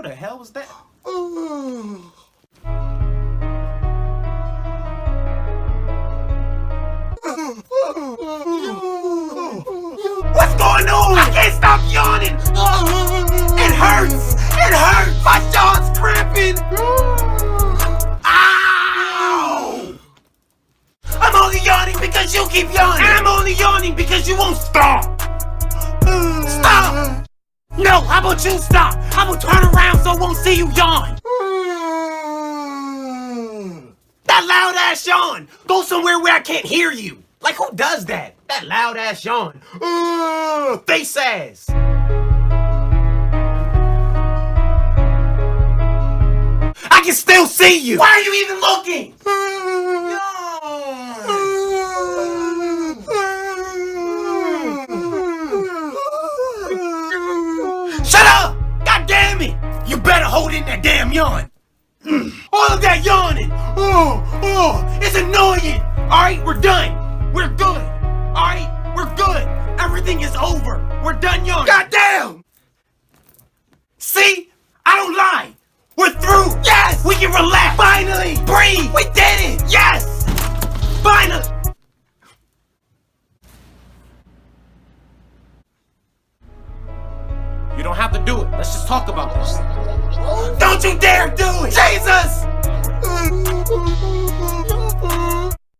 Who the hell was that? What's going on? I can't stop yawning. It hurts. It hurts. My jaw's cramping. Ow! I'm only yawning because you keep yawning. And I'm only yawning because you won't stop. Stop! No, how about you stop? I'm gonna turn around so I won't see you yawn. That loud ass yawn. Go somewhere where I can't hear you. Like, who does that? That loud ass yawn. Face ass. I can still see you. Why are you even looking? Shut up! God damn it! You better hold in that damn yawn. All of that yawning. It's annoying. All right, we're done. We're good. All right, we're good. Everything is over. We're done yawning. God damn! See? I don't lie. We're through. Yes! We can relax. Finally! Breathe! We did it! Yes! Finally! You don't have to do it. Let's just talk about this. Don't you dare do it! Jesus!